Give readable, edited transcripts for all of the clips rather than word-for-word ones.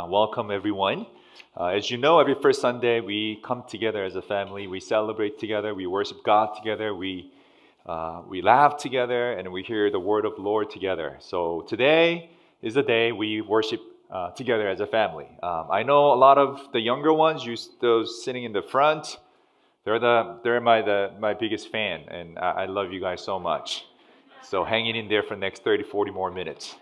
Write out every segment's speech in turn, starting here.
welcome everyone. As you know, every first Sunday we come together as a family. We celebrate together. We worship God together. We laugh together, and we hear the word of the Lord together. So today is the day we worship together as a family. I know a lot of the younger ones, those sitting in the front, they're my biggest fan, and I love you guys so much. So hanging in there for the next 30, 40 more minutes.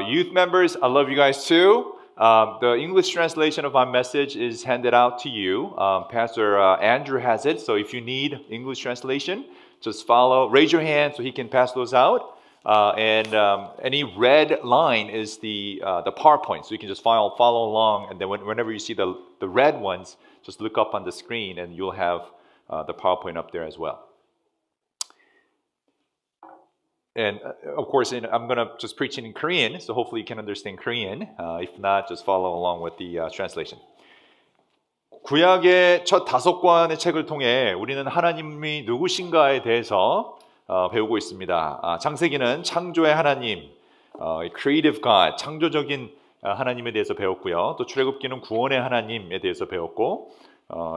Youth members, I love you guys too. The English translation of my message is handed out to you. Pastor Andrew has it, so if you need English translation, just raise your hand so he can pass those out. And any red line is the PowerPoint, so you can just follow along, and then whenever you see the red ones, just look up on the screen and you'll have the PowerPoint up there as well. And of course, I'm going to just preach in Korean, so hopefully you can understand Korean. If not, just follow along with the translation. 구약의 첫 5권의 책을 통해 우리는 하나님이 누구신가에 대해서 배우고 있습니다. 창세기는 창조의 하나님, creative God, 창조적인 하나님에 대해서 배웠고요. 또 출애굽기는 구원의 하나님에 대해서 배웠고,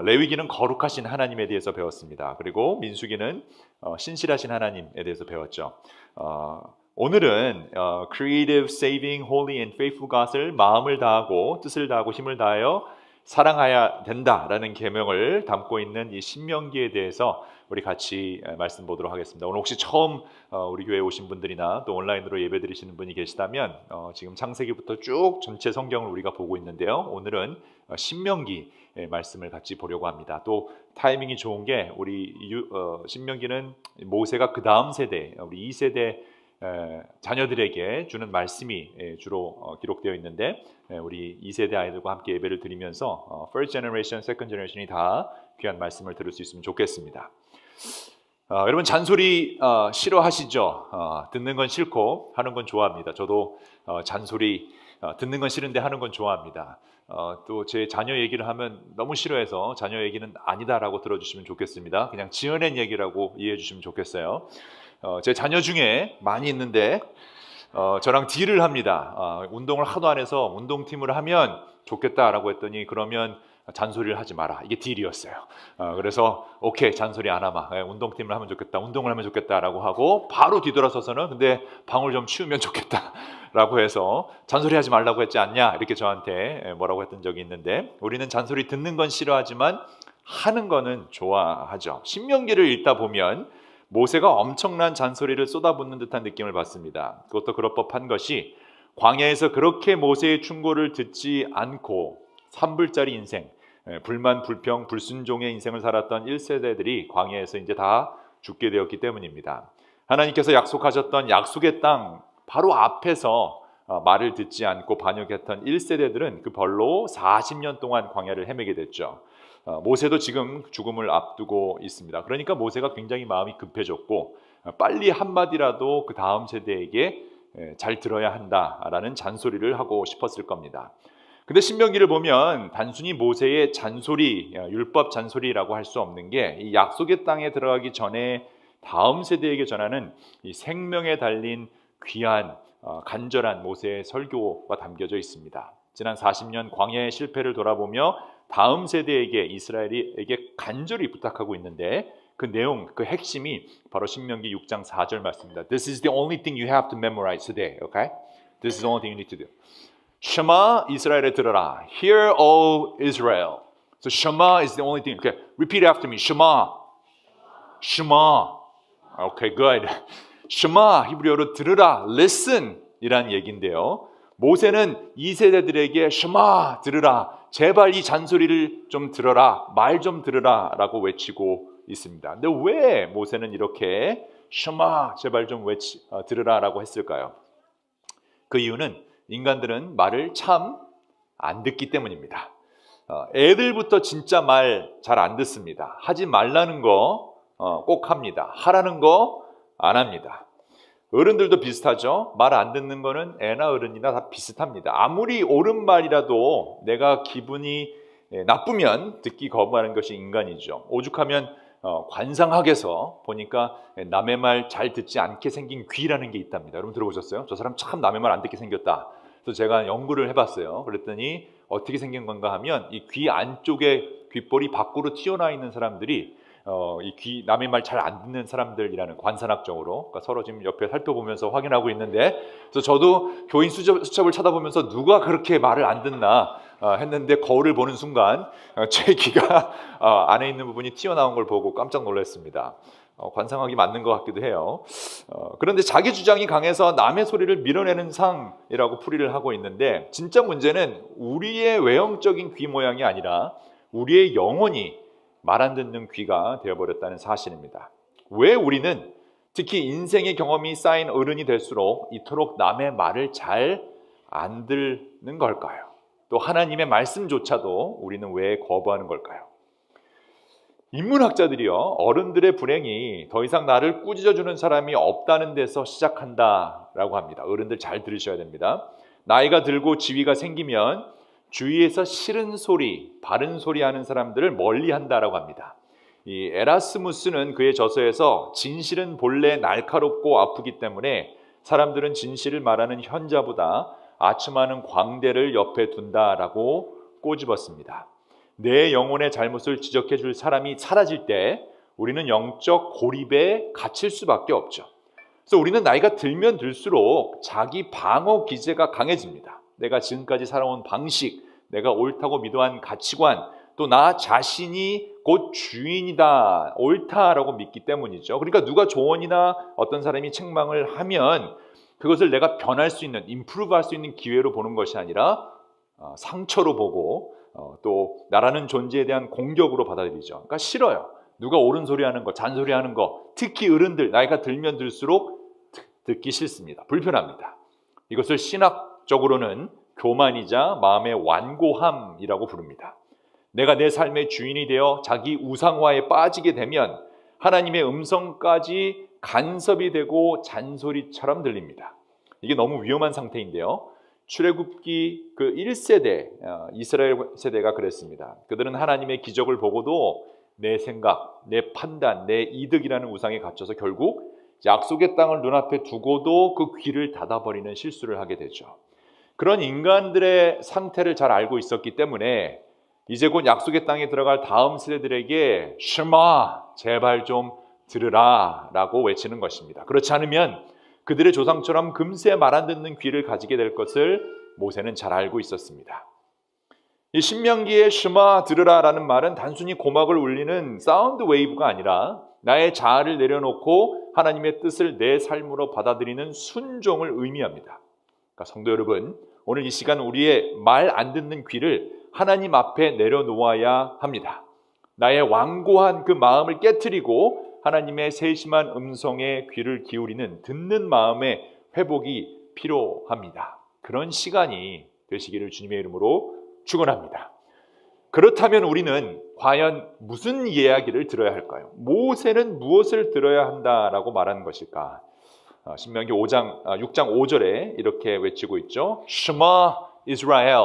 레위기는 거룩하신 하나님에 대해서 배웠습니다. 그리고 민수기는 신실하신 하나님에 대해서 배웠죠. 오늘은 creative, saving, holy and faithful God을 마음을 다하고 뜻을 다하고 힘을 다하여 사랑해야 된다라는 계명을 담고 있는 이 신명기에 대해서 우리 같이 말씀 보도록 하겠습니다. 오늘 혹시 처음 우리 교회에 오신 분들이나 또 온라인으로 예배 드리시는 분이 계시다면 지금 창세기부터 쭉 전체 성경을 우리가 보고 있는데요. 오늘은 신명기 말씀을 같이 보려고 합니다. 또 타이밍이 좋은 게 우리 신명기는 모세가 그 다음 세대, 우리 2세대 자녀들에게 주는 말씀이 주로 기록되어 있는데 우리 2세대 아이들과 함께 예배를 드리면서 First Generation, Second Generation이 다 귀한 말씀을 들을 수 있으면 좋겠습니다. 여러분 잔소리 싫어하시죠? 듣는 건 싫고 하는 건 좋아합니다. 저도 잔소리 듣는 건 싫은데 하는 건 좋아합니다. 또 제 자녀 얘기를 하면 너무 싫어해서 자녀 얘기는 아니다라고 들어주시면 좋겠습니다. 그냥 지어낸 얘기라고 이해해 주시면 좋겠어요. 제 자녀 중에 많이 있는데 저랑 딜을 합니다. 운동을 하도 안 해서 운동팀을 하면 좋겠다라고 했더니 그러면 잔소리를 하지 마라. 이게 딜이었어요. 그래서 오케이, 잔소리 안 하마. 운동팀을 하면 좋겠다. 운동을 하면 좋겠다라고 하고 바로 뒤돌아서서는 근데 방을 좀 치우면 좋겠다라고 해서 잔소리 하지 말라고 했지 않냐 이렇게 저한테 뭐라고 했던 적이 있는데 우리는 잔소리 듣는 건 싫어하지만 하는 거는 좋아하죠. 신명기를 읽다 보면 모세가 엄청난 잔소리를 쏟아붓는 듯한 느낌을 받습니다. 그것도 그럴 법한 것이 광야에서 그렇게 모세의 충고를 듣지 않고 산불짜리 인생, 불만, 불평, 불순종의 인생을 살았던 1세대들이 광야에서 이제 다 죽게 되었기 때문입니다. 하나님께서 약속하셨던 약속의 땅 바로 앞에서 말을 듣지 않고 반역했던 1세대들은 그 벌로 40년 동안 광야를 헤매게 됐죠. 모세도 지금 죽음을 앞두고 있습니다. 그러니까 모세가 굉장히 마음이 급해졌고 빨리 한마디라도 그 다음 세대에게 잘 들어야 한다라는 잔소리를 하고 싶었을 겁니다. 근데 신명기를 보면 단순히 모세의 잔소리, 율법 잔소리라고 할 수 없는 게 이 약속의 땅에 들어가기 전에 다음 세대에게 전하는 이 생명에 달린 귀한 간절한 모세의 설교가 담겨져 있습니다. 지난 40년 광야의 실패를 돌아보며 다음 세대에게 이스라엘에게 간절히 부탁하고 있는데 그 내용, 그 핵심이 바로 신명기 6장 4절 말씀입니다. This is the only thing you have to memorize today. Okay? This is the only thing you need to do. Shema, 이스라엘에 들어라. Hear, O Israel. So Shema is the only thing. Okay, repeat after me. Shema. Shema. Okay, good. Shema, 히브리어로 들으라. Listen 이란 얘기인데요. 모세는 2세대들에게 Shema, 들으라. 제발 이 잔소리를 좀 들어라. 말 좀 들으라 라고 외치고 있습니다. 근데 왜 모세는 이렇게 Shema, 제발 좀 들으라 라고 했을까요? 그 이유는 인간들은 말을 참 안 듣기 때문입니다. 애들부터 진짜 말 잘 안 듣습니다. 하지 말라는 거 꼭 합니다. 하라는 거 안 합니다. 어른들도 비슷하죠. 말 안 듣는 거는 애나 어른이나 다 비슷합니다. 아무리 옳은 말이라도 내가 기분이 나쁘면 듣기 거부하는 것이 인간이죠. 오죽하면 관상학에서 보니까 남의 말 잘 듣지 않게 생긴 귀라는 게 있답니다. 여러분 들어보셨어요? 저 사람 참 남의 말 안 듣게 생겼다 그래서 제가 연구를 해봤어요. 그랬더니 어떻게 생긴 건가 하면 이 귀 안쪽에 귓볼이 밖으로 튀어나와 있는 사람들이 이 귀 남의 말 잘 안 듣는 사람들이라는 관상학적으로, 그러니까 서로 지금 옆에 살펴보면서 확인하고 있는데, 그래서 저도 교인 수첩을 찾아보면서 누가 그렇게 말을 안 듣나 했는데 거울을 보는 순간 제 귀가 안에 있는 부분이 튀어나온 걸 보고 깜짝 놀랐습니다. 관상학이 맞는 것 같기도 해요. 그런데 자기 주장이 강해서 남의 소리를 밀어내는 상이라고 풀이를 하고 있는데, 진짜 문제는 우리의 외형적인 귀 모양이 아니라 우리의 영혼이 말 안 듣는 귀가 되어버렸다는 사실입니다. 왜 우리는 특히 인생의 경험이 쌓인 어른이 될수록 이토록 남의 말을 잘 안 듣는 걸까요? 또 하나님의 말씀조차도 우리는 왜 거부하는 걸까요? 인문학자들이요, 어른들의 불행이 더 이상 나를 꾸짖어주는 사람이 없다는 데서 시작한다라고 합니다. 어른들 잘 들으셔야 됩니다. 나이가 들고 지위가 생기면 주위에서 싫은 소리, 바른 소리 하는 사람들을 멀리한다라고 합니다. 이 에라스무스는 그의 저서에서 진실은 본래 날카롭고 아프기 때문에 사람들은 진실을 말하는 현자보다 아첨하는 광대를 옆에 둔다라고 꼬집었습니다. 내 영혼의 잘못을 지적해 줄 사람이 사라질 때 우리는 영적 고립에 갇힐 수밖에 없죠. 그래서 우리는 나이가 들면 들수록 자기 방어 기제가 강해집니다. 내가 지금까지 살아온 방식, 내가 옳다고 믿어한 가치관, 또 나 자신이 곧 주인이다, 옳다라고 믿기 때문이죠. 그러니까 누가 조언이나 어떤 사람이 책망을 하면 그것을 내가 변할 수 있는, 임프루브할 수 있는 기회로 보는 것이 아니라 상처로 보고 또 나라는 존재에 대한 공격으로 받아들이죠. 그러니까 싫어요. 누가 옳은 소리 하는 거, 잔소리 하는 거, 특히 어른들, 나이가 들면 들수록 듣기 싫습니다. 불편합니다. 이것을 신학적으로는 교만이자 마음의 완고함이라고 부릅니다. 내가 내 삶의 주인이 되어 자기 우상화에 빠지게 되면 하나님의 음성까지 간섭이 되고 잔소리처럼 들립니다. 이게 너무 위험한 상태인데요. 출애굽기 그 1세대 이스라엘 세대가 그랬습니다. 그들은 하나님의 기적을 보고도 내 생각, 내 판단, 내 이득이라는 우상에 갇혀서 결국 약속의 땅을 눈앞에 두고도 그 귀를 닫아버리는 실수를 하게 되죠. 그런 인간들의 상태를 잘 알고 있었기 때문에 이제 곧 약속의 땅에 들어갈 다음 세대들에게 슈마, 제발 좀 들으라 라고 외치는 것입니다. 그렇지 않으면 그들의 조상처럼 금세 말 안 듣는 귀를 가지게 될 것을 모세는 잘 알고 있었습니다. 이 신명기의 슈마 들으라라는 말은 단순히 고막을 울리는 사운드 웨이브가 아니라 나의 자아를 내려놓고 하나님의 뜻을 내 삶으로 받아들이는 순종을 의미합니다. 그러니까 성도 여러분, 오늘 이 시간 우리의 말 안 듣는 귀를 하나님 앞에 내려놓아야 합니다. 나의 완고한 그 마음을 깨트리고 하나님의 세심한 음성에 귀를 기울이는 듣는 마음의 회복이 필요합니다. 그런 시간이 되시기를 주님의 이름으로 축원합니다. 그렇다면 우리는 과연 무슨 이야기를 들어야 할까요? 모세는 무엇을 들어야 한다라고 말하는 것일까? 신명기 6장 5절에 이렇게 외치고 있죠. 슈마 이스라엘,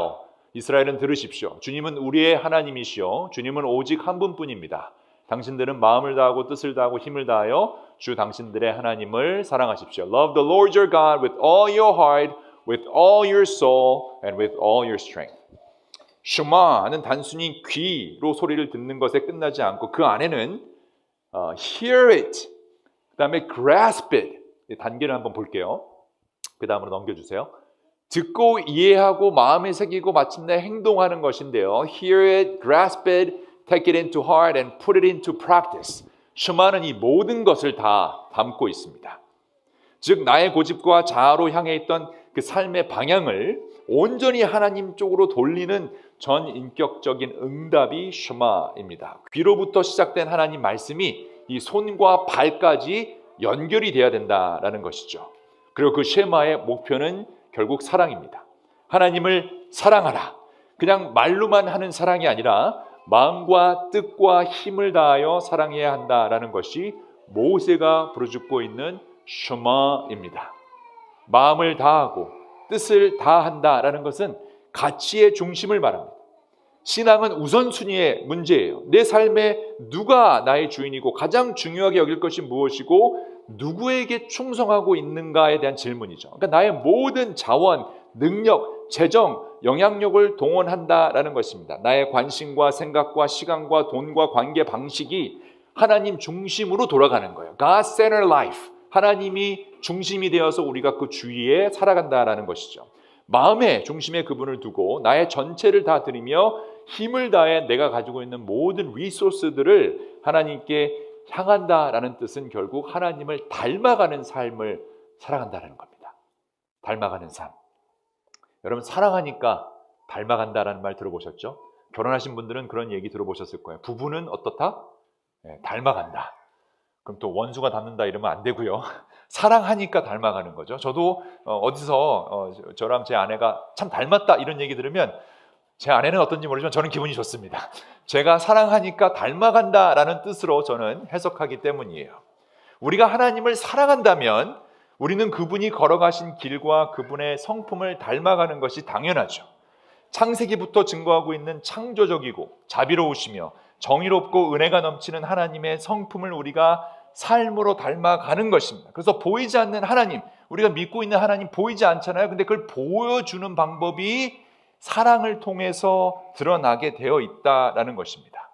이스라엘은 들으십시오. 주님은 우리의 하나님이시오. 주님은 오직 한 분뿐입니다. 당신들은 마음을 다하고 뜻을 다하고 힘을 다하여 주 당신들의 하나님을 사랑하십시오. Love the Lord your God with all your heart, with all your soul, and with all your strength. 슈마는 단순히 귀로 소리를 듣는 것에 끝나지 않고 그 안에는 hear it, 그 다음에 grasp it, 단계를 한번 볼게요. 그 다음으로 넘겨주세요. 듣고 이해하고 마음에 새기고 마침내 행동하는 것인데요. Hear it, grasp it, take it into heart and put it into practice. 슈마는 이 모든 것을 다 담고 있습니다. 즉 나의 고집과 자아로 향해 있던 그 삶의 방향을 온전히 하나님 쪽으로 돌리는 전인격적인 응답이 슈마입니다. 귀로부터 시작된 하나님 말씀이 이 손과 발까지 연결이 돼야 된다라는 것이죠. 그리고 그 쉐마의 목표는 결국 사랑입니다. 하나님을 사랑하라. 그냥 말로만 하는 사랑이 아니라 마음과 뜻과 힘을 다하여 사랑해야 한다라는 것이 모세가 부르짖고 있는 슈마입니다. 마음을 다하고 뜻을 다한다라는 것은 가치의 중심을 말합니다. 신앙은 우선순위의 문제예요. 내 삶에 누가 나의 주인이고 가장 중요하게 여길 것이 무엇이고 누구에게 충성하고 있는가에 대한 질문이죠. 그러니까 나의 모든 자원, 능력, 재정, 영향력을 동원한다라는 것입니다. 나의 관심과 생각과 시간과 돈과 관계 방식이 하나님 중심으로 돌아가는 거예요. God-centered life. 하나님이 중심이 되어서 우리가 그 주위에 살아간다라는 것이죠. 마음의 중심에 그분을 두고 나의 전체를 다 드리며 힘을 다해 내가 가지고 있는 모든 리소스들을 하나님께 향한다라는 뜻은 결국 하나님을 닮아가는 삶을 살아간다는 겁니다. 닮아가는 삶. 여러분 사랑하니까 닮아간다라는 말 들어보셨죠? 결혼하신 분들은 그런 얘기 들어보셨을 거예요. 부부는 어떻다? 네, 닮아간다. 그럼 또 원수가 닮는다 이러면 안 되고요. 사랑하니까 닮아가는 거죠. 저도 어디서 저랑 제 아내가 참 닮았다 이런 얘기 들으면 제 아내는 어떤지 모르지만 저는 기분이 좋습니다. 제가 사랑하니까 닮아간다라는 뜻으로 저는 해석하기 때문이에요. 우리가 하나님을 사랑한다면 우리는 그분이 걸어가신 길과 그분의 성품을 닮아가는 것이 당연하죠. 창세기부터 증거하고 있는 창조적이고 자비로우시며 정의롭고 은혜가 넘치는 하나님의 성품을 우리가 삶으로 닮아가는 것입니다. 그래서 보이지 않는 하나님, 우리가 믿고 있는 하나님 보이지 않잖아요. 근데 그걸 보여주는 방법이 사랑을 통해서 드러나게 되어 있다라는 것입니다.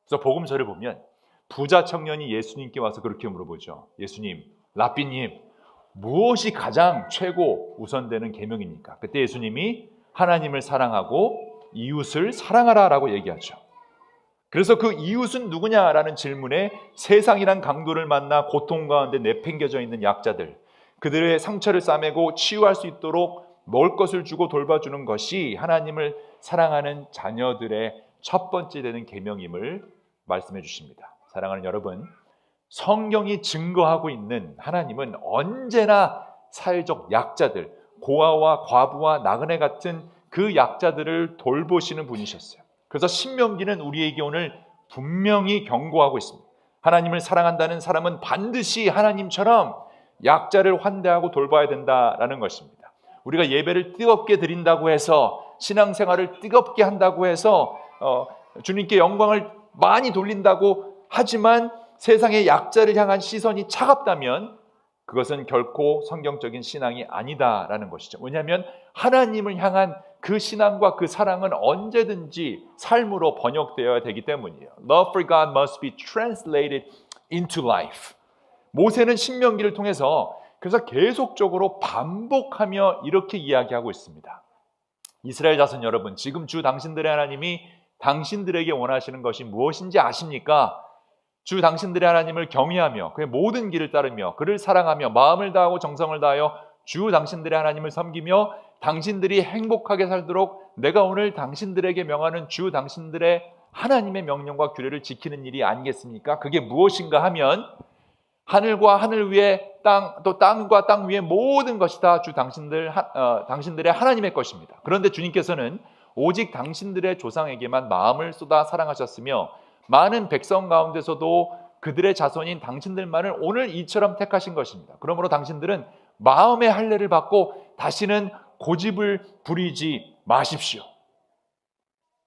그래서 복음서를 보면 부자 청년이 예수님께 와서 그렇게 물어보죠. 예수님, 랍비님, 무엇이 가장 최고 우선되는 계명입니까? 그때 예수님이 하나님을 사랑하고 이웃을 사랑하라라고 얘기하죠. 그래서 그 이웃은 누구냐라는 질문에 세상이란 강도를 만나 고통 가운데 내팽겨져 있는 약자들, 그들의 상처를 싸매고 치유할 수 있도록 먹을 것을 주고 돌봐주는 것이 하나님을 사랑하는 자녀들의 첫 번째 되는 계명임을 말씀해 주십니다. 사랑하는 여러분, 성경이 증거하고 있는 하나님은 언제나 사회적 약자들, 고아와 과부와 나그네 같은 그 약자들을 돌보시는 분이셨어요. 그래서 신명기는 우리에게 오늘 분명히 경고하고 있습니다. 하나님을 사랑한다는 사람은 반드시 하나님처럼 약자를 환대하고 돌봐야 된다라는 것입니다. 우리가 예배를 뜨겁게 드린다고 해서 신앙생활을 뜨겁게 한다고 해서 주님께 영광을 많이 돌린다고 하지만 세상의 약자를 향한 시선이 차갑다면 그것은 결코 성경적인 신앙이 아니다라는 것이죠. 왜냐하면 하나님을 향한 그 신앙과 그 사랑은 언제든지 삶으로 번역되어야 되기 때문이에요. Love for God must be translated into life. 모세는 신명기를 통해서 그래서 계속적으로 반복하며 이렇게 이야기하고 있습니다. 이스라엘 자손 여러분, 지금 주 당신들의 하나님이 당신들에게 원하시는 것이 무엇인지 아십니까? 주 당신들의 하나님을 경외하며 그의 모든 길을 따르며 그를 사랑하며 마음을 다하고 정성을 다하여 주 당신들의 하나님을 섬기며 당신들이 행복하게 살도록 내가 오늘 당신들에게 명하는 주 당신들의 하나님의 명령과 규례를 지키는 일이 아니겠습니까? 그게 무엇인가 하면 하늘과 하늘 위에 땅, 또 땅과 땅 위에 모든 것이 다 주 당신들의 하나님의 것입니다. 그런데 주님께서는 오직 당신들의 조상에게만 마음을 쏟아 사랑하셨으며 많은 백성 가운데서도 그들의 자손인 당신들만을 오늘 이처럼 택하신 것입니다. 그러므로 당신들은 마음의 할례를 받고 다시는 고집을 부리지 마십시오.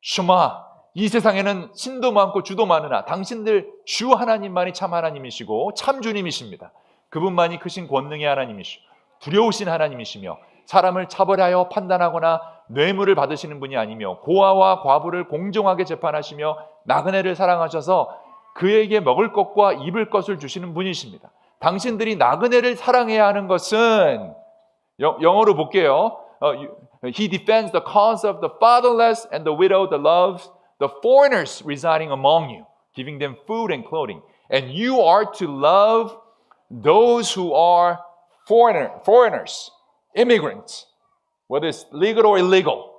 슈마, 이 세상에는 신도 많고 주도 많으나 당신들 주 하나님만이 참 하나님이시고 참 주님이십니다. 그분만이 크신 권능의 하나님이시고 두려우신 하나님이시며 사람을 차별하여 판단하거나 뇌물을 받으시는 분이 아니며 고아와 과부를 공정하게 재판하시며 나그네를 사랑하셔서 그에게 먹을 것과 입을 것을 주시는 분이십니다. 당신들이 나그네를 사랑해야 하는 것은 영어로 볼게요. He defends the cause of the fatherless and the widow, the loves the foreigners residing among you, giving them food and clothing. And you are to love those who are foreigners, immigrants, whether it's legal or illegal.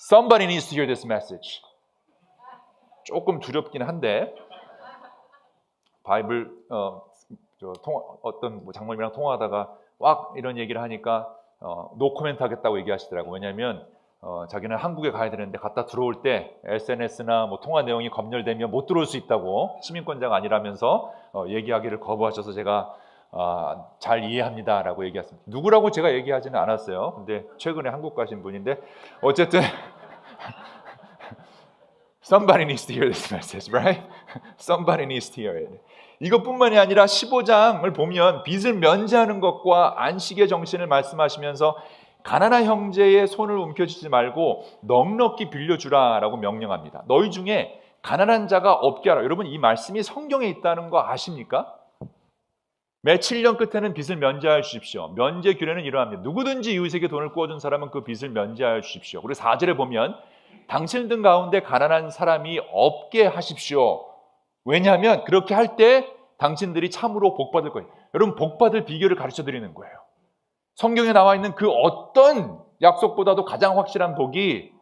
Somebody needs to hear this message. 조금 두렵긴 한데 바이블 어떤 장모님이랑 통화하다가 막 이런 얘기를 하니까 노코멘트 하겠다고 얘기하시더라고요. 왜냐하면 자기는 한국에 가야 되는데 갔다 들어올 때 SNS나 뭐 통화 내용이 검열되면 못 들어올 수 있다고 시민권자가 아니라면서 얘기하기를 거부하셔서 제가 잘 이해합니다라고 얘기했습니다. 누구라고 제가 얘기하지는 않았어요. 근데 최근에 한국 가신 분인데 어쨌든 Somebody needs to hear this message, right? Somebody needs to hear it. 이것뿐만이 아니라 15장을 보면 빚을 면제하는 것과 안식의 정신을 말씀하시면서 가난한 형제의 손을 움켜쥐지 말고 넉넉히 빌려주라라고 명령합니다. 너희 중에 가난한 자가 없게 하라. 여러분, 이 말씀이 성경에 있다는 거 아십니까? 매 7년 끝에는 빚을 면제하여 주십시오. 면제 규례는 이러합니다. 누구든지 이웃에게 돈을 구워준 사람은 그 빚을 면제하여 주십시오. 그리고 4절에 보면 당신들 가운데 가난한 사람이 없게 하십시오. 왜냐하면 그렇게 할 때 당신들이 참으로 복받을 거예요. 여러분, 복받을 비결을 가르쳐 드리는 거예요. 성경에 나와 있는 그 어떤 약속보다도 가장 확실한 복이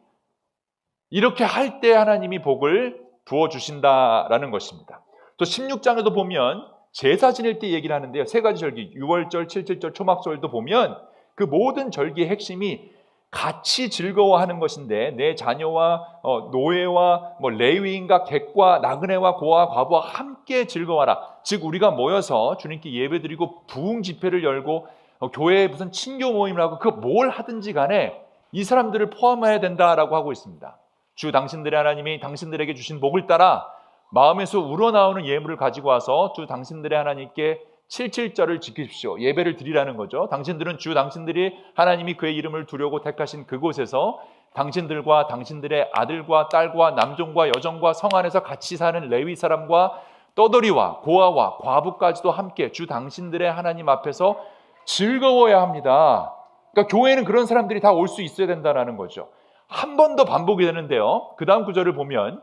이렇게 할 때 하나님이 복을 부어주신다라는 것입니다. 또 16장에도 보면 제사 지낼 때 얘기를 하는데요. 세 가지 절기, 유월절, 칠칠절, 초막절도 보면 그 모든 절기의 핵심이 같이 즐거워하는 것인데 내 자녀와 노예와 레위인과 객과 나그네와 고아와 과부와 함께 즐거워하라. 즉 우리가 모여서 주님께 예배드리고 부흥 집회를 열고 교회에 무슨 친교 모임을 하고 그 뭘 하든지 간에 이 사람들을 포함해야 된다라고 하고 있습니다. 주 당신들의 하나님이 당신들에게 주신 복을 따라 마음에서 우러나오는 예물을 가지고 와서 주 당신들의 하나님께 칠칠절을 지키십시오. 예배를 드리라는 거죠. 당신들은 주 당신들이 하나님이 그의 이름을 두려고 택하신 그곳에서 당신들과 당신들의 아들과 딸과 남종과 여종과 성 안에서 같이 사는 레위 사람과 떠돌이와 고아와 과부까지도 함께 주 당신들의 하나님 앞에서 즐거워야 합니다. 그러니까 교회에는 그런 사람들이 다 올 수 있어야 된다는 거죠. 한 번 더 반복이 되는데요. 그 다음 구절을 보면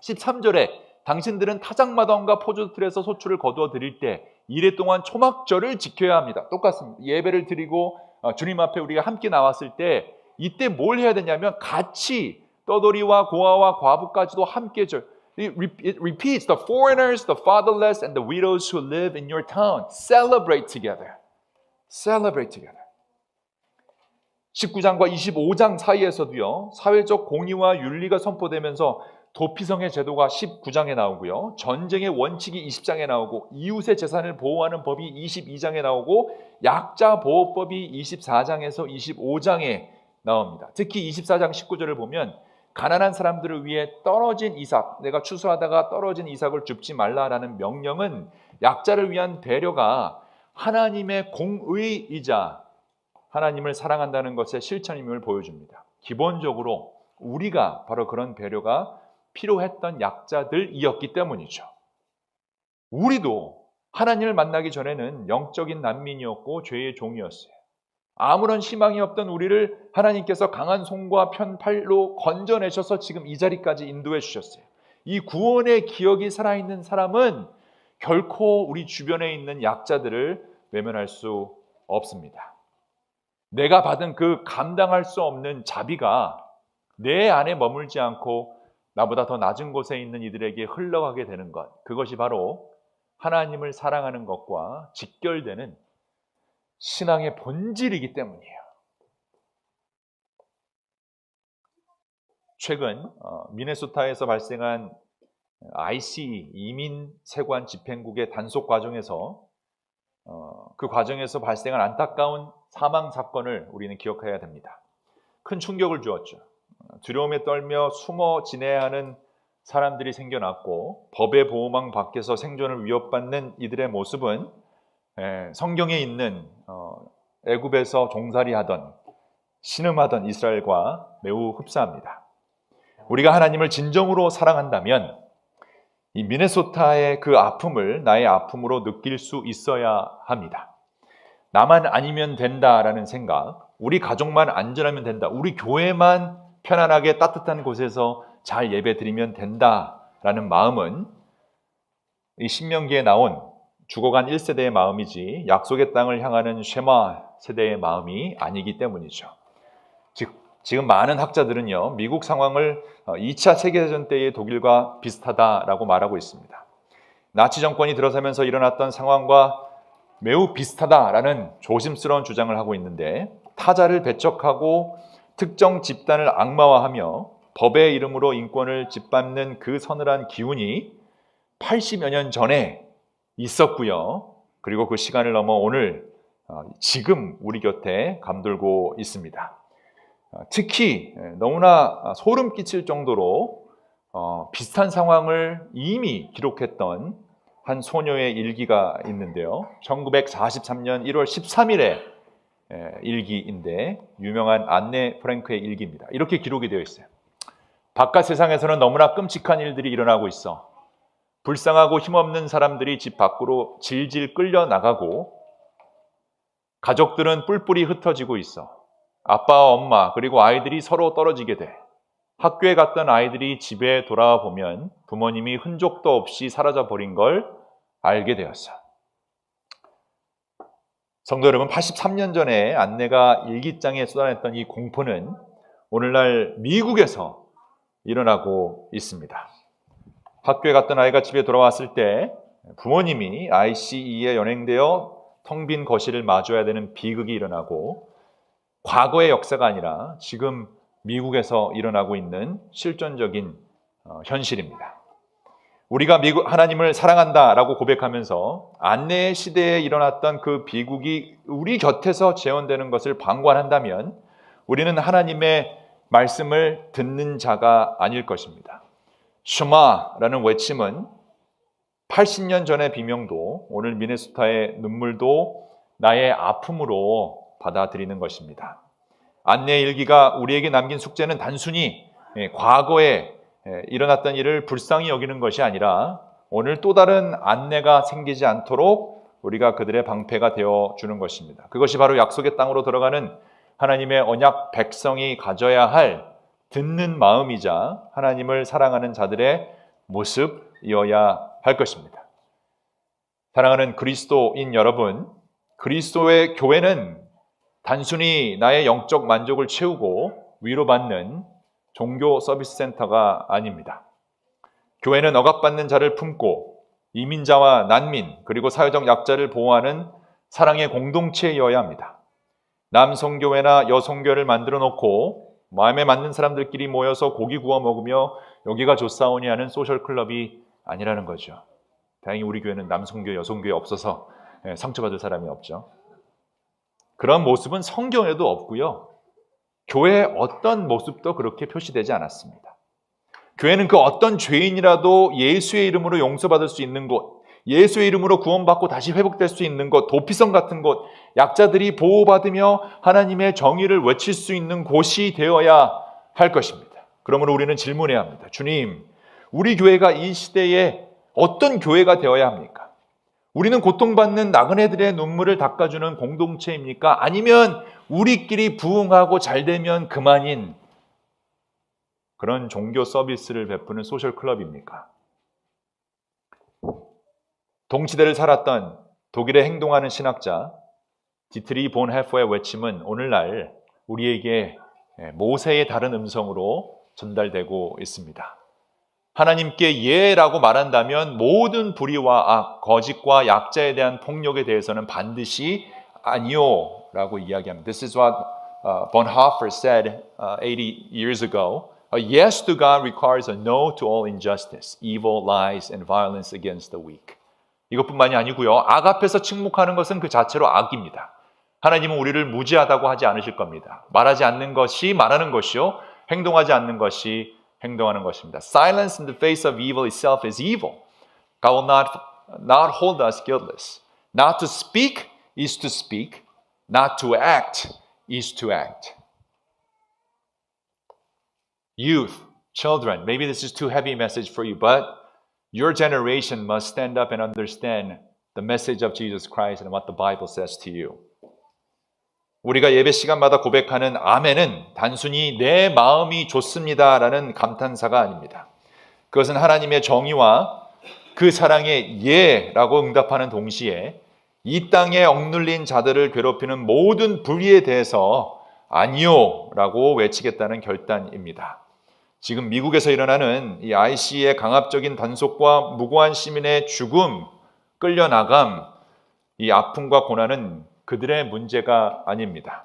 13절에 당신들은 타작마당과 포도틀에서 소출을 거두어 드릴 때 이래 동안 초막절을 지켜야 합니다. 똑같습니다. 예배를 드리고 주님 앞에 우리가 함께 나왔을 때 이때 뭘 해야 되냐면 같이 떠돌이와 고아와 과부까지도 함께 It repeats the foreigners, the fatherless, and the widows who live in your town. Celebrate together. Celebrate together. 19장과 25장 사이에서도요. 사회적 공의와 윤리가 선포되면서 도피성의 제도가 19장에 나오고요. 전쟁의 원칙이 20장에 나오고 이웃의 재산을 보호하는 법이 22장에 나오고 약자 보호법이 24장에서 25장에 나옵니다. 특히 24장 19절을 보면 가난한 사람들을 위해 떨어진 이삭, 내가 추수하다가 떨어진 이삭을 줍지 말라라는 명령은 약자를 위한 배려가 하나님의 공의이자 하나님을 사랑한다는 것의 실천임을 보여줍니다. 기본적으로 우리가 바로 그런 배려가 필요했던 약자들이었기 때문이죠. 우리도 하나님을 만나기 전에는 영적인 난민이었고 죄의 종이었어요. 아무런 희망이 없던 우리를 하나님께서 강한 손과 편팔로 건져내셔서 지금 이 자리까지 인도해 주셨어요. 이 구원의 기억이 살아있는 사람은 결코 우리 주변에 있는 약자들을 외면할 수 없습니다. 내가 받은 그 감당할 수 없는 자비가 내 안에 머물지 않고 나보다 더 낮은 곳에 있는 이들에게 흘러가게 되는 것, 그것이 바로 하나님을 사랑하는 것과 직결되는 신앙의 본질이기 때문이에요. 최근 미네소타에서 발생한 ICE 이민 세관 집행국의 단속 과정에서 그 과정에서 발생한 안타까운 사망 사건을 우리는 기억해야 됩니다. 큰 충격을 주었죠. 두려움에 떨며 숨어 지내야 하는 사람들이 생겨났고 법의 보호망 밖에서 생존을 위협받는 이들의 모습은 성경에 있는 애굽에서 종살이하던 신음하던 이스라엘과 매우 흡사합니다. 우리가 하나님을 진정으로 사랑한다면 이 미네소타의 그 아픔을 나의 아픔으로 느낄 수 있어야 합니다. 나만 아니면 된다라는 생각, 우리 가족만 안전하면 된다, 우리 교회만 편안하게 따뜻한 곳에서 잘 예배드리면 된다라는 마음은 이 신명기에 나온 죽어간 1세대의 마음이지 약속의 땅을 향하는 쉐마 세대의 마음이 아니기 때문이죠. 지금 많은 학자들은요, 미국 상황을 2차 세계대전 때의 독일과 비슷하다라고 말하고 있습니다. 나치 정권이 들어서면서 일어났던 상황과 매우 비슷하다라는 조심스러운 주장을 하고 있는데, 타자를 배척하고 특정 집단을 악마화하며 법의 이름으로 인권을 짓밟는 그 서늘한 기운이 80여 년 전에 있었고요. 그리고 그 시간을 넘어 오늘 지금 우리 곁에 감돌고 있습니다. 특히 너무나 소름 끼칠 정도로 비슷한 상황을 이미 기록했던 한 소녀의 일기가 있는데요. 1943년 1월 13일에 일기인데 유명한 안네 프랭크의 일기입니다. 이렇게 기록이 되어 있어요. 바깥 세상에서는 너무나 끔찍한 일들이 일어나고 있어. 불쌍하고 힘없는 사람들이 집 밖으로 질질 끌려나가고 가족들은 뿔뿔이 흩어지고 있어. 아빠와 엄마 그리고 아이들이 서로 떨어지게 돼. 학교에 갔던 아이들이 집에 돌아와 보면 부모님이 흔적도 없이 사라져 버린 걸 알게 되었어. 성도 여러분, 83년 전에 안내가 일기장에 쏟아냈던 이 공포는 오늘날 미국에서 일어나고 있습니다. 학교에 갔던 아이가 집에 돌아왔을 때 부모님이 ICE에 연행되어 텅 빈 거실을 마주해야 되는 비극이 일어나고 과거의 역사가 아니라 지금 미국에서 일어나고 있는 실존적인 현실입니다. 우리가 하나님을 사랑한다라고 고백하면서 안내의 시대에 일어났던 그 비극이 우리 곁에서 재현되는 것을 방관한다면 우리는 하나님의 말씀을 듣는 자가 아닐 것입니다. 슈마라는 외침은 80년 전의 비명도 오늘 미네소타의 눈물도 나의 아픔으로 받아들이는 것입니다. 안내 일기가 우리에게 남긴 숙제는 단순히 과거에 일어났던 일을 불쌍히 여기는 것이 아니라 오늘 또 다른 안내가 생기지 않도록 우리가 그들의 방패가 되어주는 것입니다. 그것이 바로 약속의 땅으로 들어가는 하나님의 언약 백성이 가져야 할 듣는 마음이자 하나님을 사랑하는 자들의 모습이어야 할 것입니다. 사랑하는 그리스도인 여러분, 그리스도의 교회는 단순히 나의 영적 만족을 채우고 위로받는 종교 서비스 센터가 아닙니다. 교회는 억압받는 자를 품고 이민자와 난민 그리고 사회적 약자를 보호하는 사랑의 공동체이어야 합니다. 남성교회나 여성교회를 만들어 놓고 마음에 맞는 사람들끼리 모여서 고기 구워 먹으며 여기가 좋사오니 하는 소셜클럽이 아니라는 거죠. 다행히 우리 교회는 남성교회, 여성교회 없어서 상처받을 사람이 없죠. 그런 모습은 성경에도 없고요. 교회의 어떤 모습도 그렇게 표시되지 않았습니다. 교회는 그 어떤 죄인이라도 예수의 이름으로 용서받을 수 있는 곳, 예수의 이름으로 구원받고 다시 회복될 수 있는 곳, 도피성 같은 곳, 약자들이 보호받으며 하나님의 정의를 외칠 수 있는 곳이 되어야 할 것입니다. 그러므로 우리는 질문해야 합니다. 주님, 우리 교회가 이 시대에 어떤 교회가 되어야 합니까? 우리는 고통받는 나그네들의 눈물을 닦아주는 공동체입니까? 아니면 우리끼리 부흥하고 잘되면 그만인 그런 종교 서비스를 베푸는 소셜클럽입니까? 동시대를 살았던 독일에 행동하는 신학자 디트리 본 해퍼의 외침은 오늘날 우리에게 모세의 다른 음성으로 전달되고 있습니다. 하나님께 예라고 말한다면 모든 불의와 악, 거짓과 약자에 대한 폭력에 대해서는 반드시 아니요 라고 이야기합니다. This is what Bonhoeffer said 80 years ago. A yes to God requires a no to all injustice, evil, lies, and violence against the weak. 이것뿐만이 아니고요. 악 앞에서 침묵하는 것은 그 자체로 악입니다. 하나님은 우리를 무지하다고 하지 않으실 겁니다. 말하지 않는 것이 말하는 것이요. 행동하지 않는 것이 행동하는 것입니다. Silence in the face of evil itself is evil. God will not hold us guiltless. Not to speak is to speak. Not to act is to act. Youth, children, maybe this is too heavy a message for you, but your generation must stand up and understand the message of Jesus Christ and what the Bible says to you. 우리가 예배 시간마다 고백하는 아멘은 단순히 내 마음이 좋습니다라는 감탄사가 아닙니다. 그것은 하나님의 정의와 그 사랑의 예라고 응답하는 동시에 이 땅에 억눌린 자들을 괴롭히는 모든 불의에 대해서 아니요라고 외치겠다는 결단입니다. 지금 미국에서 일어나는 이 IC의 강압적인 단속과 무고한 시민의 죽음, 끌려나감, 이 아픔과 고난은 그들의 문제가 아닙니다.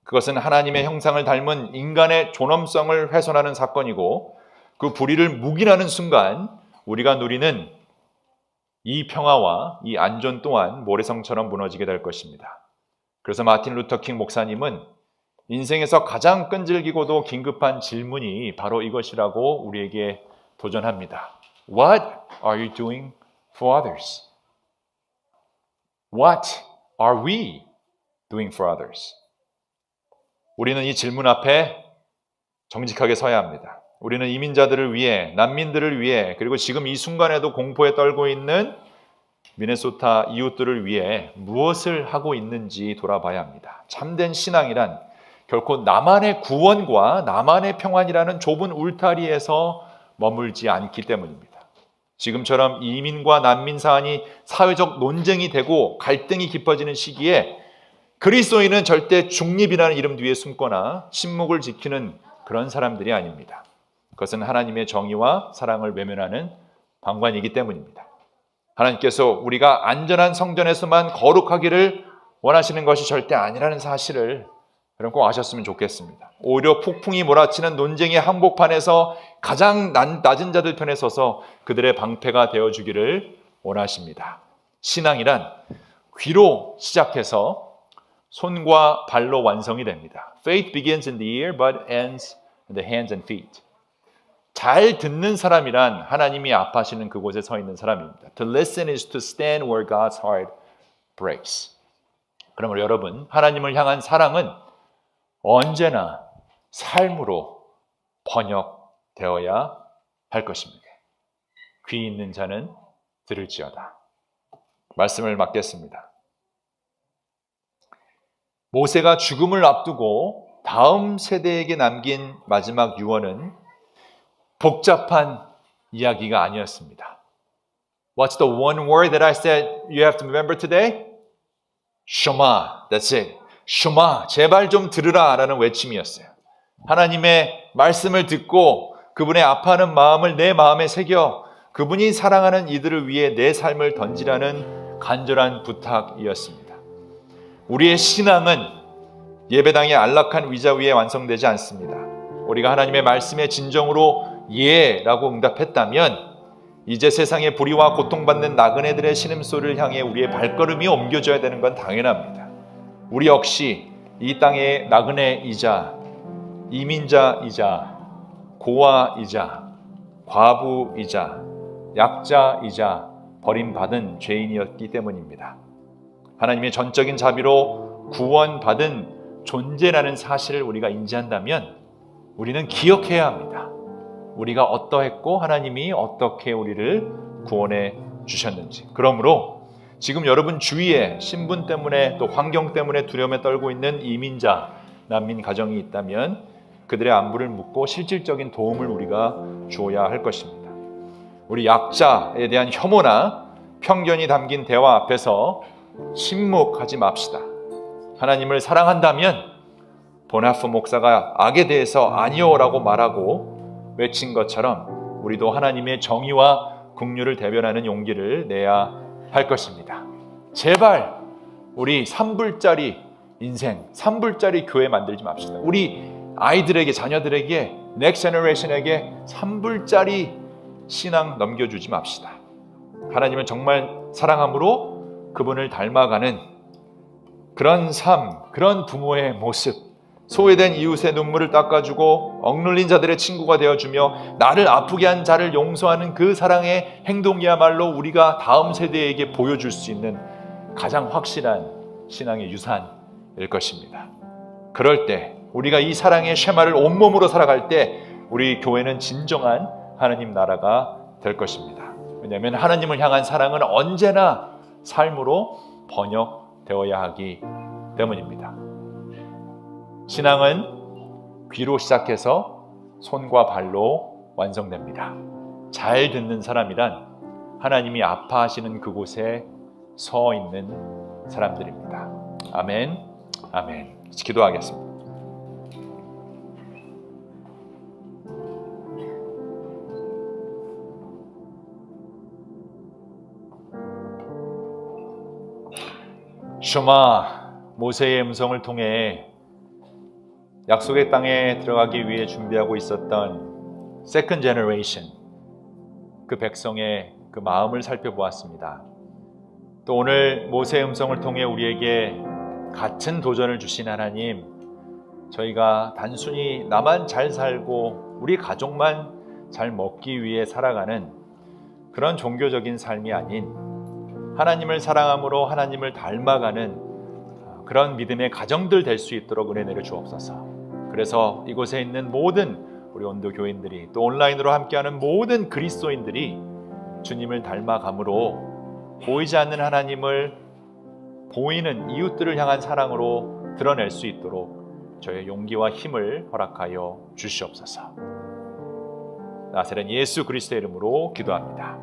그것은 하나님의 형상을 닮은 인간의 존엄성을 훼손하는 사건이고 그 불의를 묵인하는 순간 우리가 누리는 이 평화와 이 안전 또한 모래성처럼 무너지게 될 것입니다. 그래서 마틴 루터 킹 목사님은 인생에서 가장 끈질기고도 긴급한 질문이 바로 이것이라고 우리에게 도전합니다. What are you doing for others? What are we doing for others? 우리는 이 질문 앞에 정직하게 서야 합니다. 우리는 이민자들을 위해, 난민들을 위해, 그리고 지금 이 순간에도 공포에 떨고 있는 미네소타 이웃들을 위해 무엇을 하고 있는지 돌아봐야 합니다. 참된 신앙이란 결코 나만의 구원과 나만의 평안이라는 좁은 울타리에서 머물지 않기 때문입니다. 지금처럼 이민과 난민 사안이 사회적 논쟁이 되고 갈등이 깊어지는 시기에 그리스도인은 절대 중립이라는 이름 뒤에 숨거나 침묵을 지키는 그런 사람들이 아닙니다. 그것은 하나님의 정의와 사랑을 외면하는 방관이기 때문입니다. 하나님께서 우리가 안전한 성전에서만 거룩하기를 원하시는 것이 절대 아니라는 사실을 여러분 꼭 아셨으면 좋겠습니다. 오히려 폭풍이 몰아치는 논쟁의 한복판에서 가장 낮은 자들 편에 서서 그들의 방패가 되어주기를 원하십니다. 신앙이란 귀로 시작해서 손과 발로 완성이 됩니다. Faith begins in the ear but ends in the hands and feet. 잘 듣는 사람이란 하나님이 아파하시는 그곳에 서 있는 사람입니다. To listen is to stand where God's heart breaks. 그러므로 여러분, 하나님을 향한 사랑은 언제나 삶으로 번역되어야 할 것입니다. 귀 있는 자는 들을지어다. 말씀을 맡겠습니다. 모세가 죽음을 앞두고 다음 세대에게 남긴 마지막 유언은 복잡한 이야기가 아니었습니다. What's the one word that I said you have to remember today? Shema. That's it. Shema. 제발 좀 들으라 라는 외침이었어요. 하나님의 말씀을 듣고 그분의 아파하는 마음을 내 마음에 새겨 그분이 사랑하는 이들을 위해 내 삶을 던지라는 간절한 부탁이었습니다. 우리의 신앙은 예배당의 안락한 의자 위에 완성되지 않습니다. 우리가 하나님의 말씀에 진정으로 예라고 응답했다면 이제 세상의 불의와 고통받는 나그네들의 신음소리를 향해 우리의 발걸음이 옮겨져야 되는 건 당연합니다. 우리 역시 이 땅의 나그네이자 이민자이자 고아이자 과부이자 약자이자 버림받은 죄인이었기 때문입니다. 하나님의 전적인 자비로 구원받은 존재라는 사실을 우리가 인지한다면 우리는 기억해야 합니다. 우리가 어떠했고 하나님이 어떻게 우리를 구원해 주셨는지. 그러므로 지금 여러분 주위에 신분 때문에 또 환경 때문에 두려움에 떨고 있는 이민자, 난민 가정이 있다면 그들의 안부를 묻고 실질적인 도움을 우리가 주어야 할 것입니다. 우리 약자에 대한 혐오나 편견이 담긴 대화 앞에서 침묵하지 맙시다. 하나님을 사랑한다면 보나프 목사가 악에 대해서 아니요라고 말하고 외친 것처럼 우리도 하나님의 정의와 긍휼을 대변하는 용기를 내야 할 것입니다. 제발 우리 3불짜리 인생, 3불짜리 교회 만들지 맙시다. 우리 아이들에게, 자녀들에게, 넥스트 제너레이션에게 3불짜리 신앙 넘겨주지 맙시다. 하나님은 정말 사랑함으로 그분을 닮아가는 그런 삶, 그런 부모의 모습, 소외된 이웃의 눈물을 닦아주고 억눌린 자들의 친구가 되어주며 나를 아프게 한 자를 용서하는 그 사랑의 행동이야말로 우리가 다음 세대에게 보여줄 수 있는 가장 확실한 신앙의 유산일 것입니다. 그럴 때 우리가 이 사랑의 쉐마를 온몸으로 살아갈 때 우리 교회는 진정한 하나님 나라가 될 것입니다. 왜냐하면 하나님을 향한 사랑은 언제나 삶으로 번역되어야 하기 때문입니다. 신앙은 귀로 시작해서 손과 발로 완성됩니다. 잘 듣는 사람이란 하나님이 아파하시는 그곳에 서 있는 사람들입니다. 아멘, 아멘. 기도하겠습니다. 셔마, 모세의 음성을 통해 약속의 땅에 들어가기 위해 준비하고 있었던 세컨드 제너레이션, 그 백성의 그 마음을 살펴보았습니다. 또 오늘 모세의 음성을 통해 우리에게 같은 도전을 주신 하나님, 저희가 단순히 나만 잘 살고 우리 가족만 잘 먹기 위해 살아가는 그런 종교적인 삶이 아닌 하나님을 사랑함으로 하나님을 닮아가는 그런 믿음의 가정들 될 수 있도록 은혜 내려 주옵소서. 그래서 이곳에 있는 모든 우리 온도 교인들이 또 온라인으로 함께하는 모든 그리스도인들이 주님을 닮아감으로 보이지 않는 하나님을 보이는 이웃들을 향한 사랑으로 드러낼 수 있도록 저의 용기와 힘을 허락하여 주시옵소서. 나사렛 예수 그리스도의 이름으로 기도합니다.